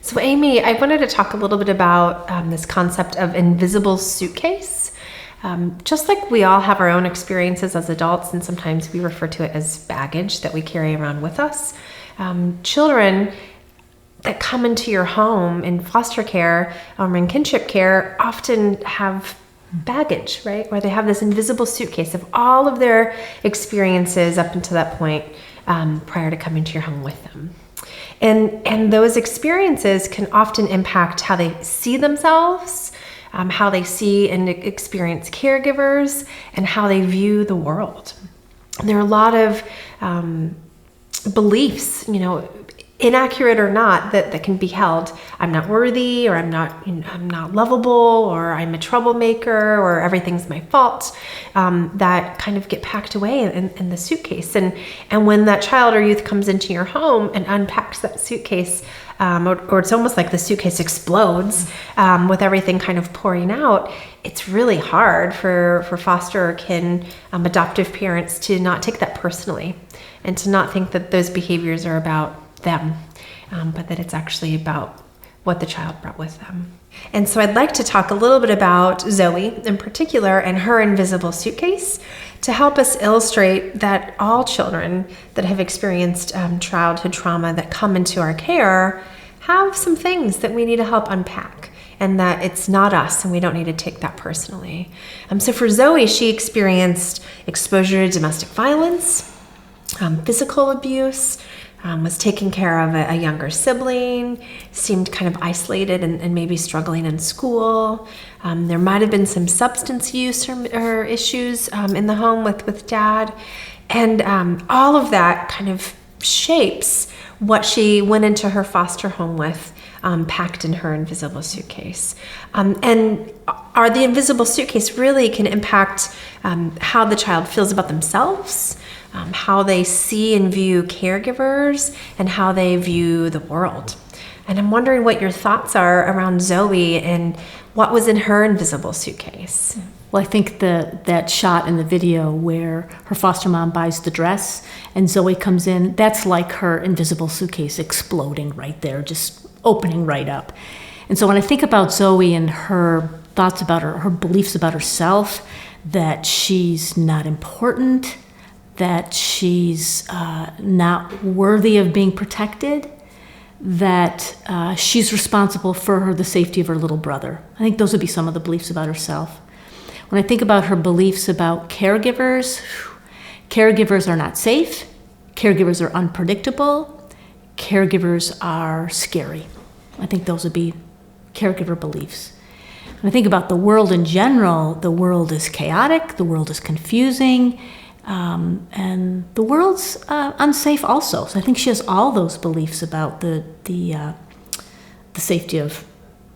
So Amy, I wanted to talk a little bit about this concept of invisible suitcase. Just like we all have our own experiences as adults, and sometimes we refer to it as baggage that we carry around with us. Children that come into your home in foster care or in kinship care often have baggage, right? Where they have this invisible suitcase of all of their experiences up until that point prior to coming to your home with them. And those experiences can often impact how they see themselves, how they see and experience caregivers, and how they view the world. And there are a lot of beliefs, inaccurate or not, that can be held. I'm not worthy, or I'm not lovable, or I'm a troublemaker, or everything's my fault. That kind of get packed away in the suitcase. And when that child or youth comes into your home and unpacks that suitcase, or it's almost like the suitcase explodes with everything kind of pouring out, it's really hard for foster or kin adoptive parents to not take that personally and to not think that those behaviors are about them, but that it's actually about what the child brought with them. And so I'd like to talk a little bit about Zoe in particular and her invisible suitcase to help us illustrate that all children that have experienced childhood trauma that come into our care have some things that we need to help unpack, and that it's not us and we don't need to take that personally. So for Zoe, she experienced exposure to domestic violence, physical abuse, was taking care of a younger sibling, seemed kind of isolated and maybe struggling in school. There might have been some substance use or issues in the home with dad. And all of that kind of shapes what she went into her foster home with, packed in her invisible suitcase. And the invisible suitcase really can impact how the child feels about themselves, how they see and view caregivers, and how they view the world. And I'm wondering what your thoughts are around Zoe and what was in her invisible suitcase. Well, I think that shot in the video where her foster mom buys the dress and Zoe comes in, that's like her invisible suitcase exploding right there, just opening right up. And so when I think about Zoe and her thoughts about her beliefs about herself, that she's not important, that she's not worthy of being protected, that she's responsible for the safety of her little brother. I think those would be some of the beliefs about herself. When I think about her beliefs about caregivers, caregivers are not safe, caregivers are unpredictable, caregivers are scary. I think those would be caregiver beliefs. When I think about the world in general, the world is chaotic, the world is confusing, and the world's unsafe also. So I think she has all those beliefs about the safety of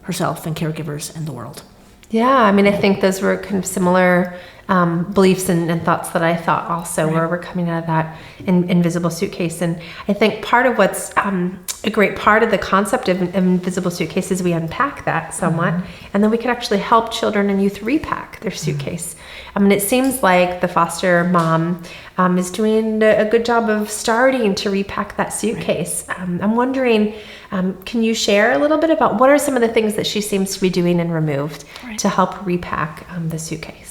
herself and caregivers and the world. Yeah, I think those were kind of similar beliefs and thoughts that I thought also, where we're coming out of that invisible suitcase. And I think part of what's a great part of the concept of invisible suitcase is we unpack that somewhat, and then we can actually help children and youth repack their suitcase. It seems like the foster mom is doing a good job of starting to repack that suitcase. I'm wondering, can you share a little bit about what are some of the things that she seems to be doing and removed to help repack the suitcase?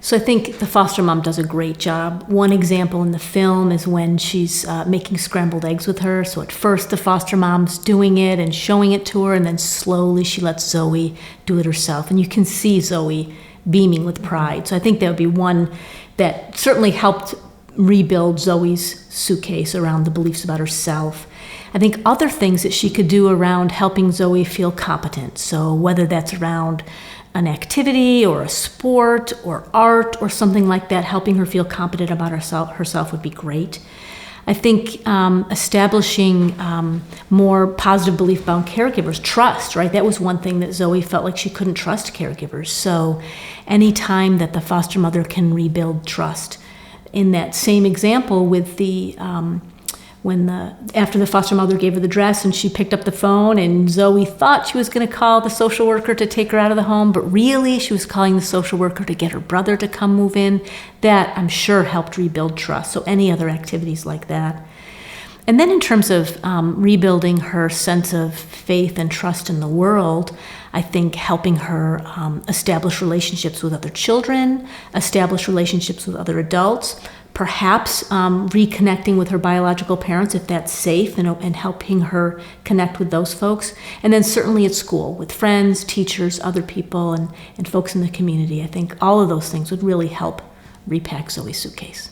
So I think the foster mom does a great job. One example in the film is when she's making scrambled eggs with her. So at first the foster mom's doing it and showing it to her, and then slowly she lets Zoe do it herself. And you can see Zoe beaming with pride. So I think that would be one that certainly helped rebuild Zoe's suitcase around the beliefs about herself. I think other things that she could do around helping Zoe feel competent. So whether that's around an activity or a sport or art or something like that, helping her feel competent about herself would be great. I think establishing more positive belief about caregivers, trust, right? That was one thing that Zoe felt like she couldn't trust caregivers. So anytime that the foster mother can rebuild trust. In that same example with the after the foster mother gave her the dress and she picked up the phone and Zoe thought she was going to call the social worker to take her out of the home, but really she was calling the social worker to get her brother to come move in. That, I'm sure, helped rebuild trust. So any other activities like that. And then in terms of rebuilding her sense of faith and trust in the world, I think helping her establish relationships with other children, establish relationships with other adults, perhaps reconnecting with her biological parents if that's safe, and helping her connect with those folks. And then certainly at school with friends, teachers, other people, and folks in the community. I think all of those things would really help repack Zoe's suitcase.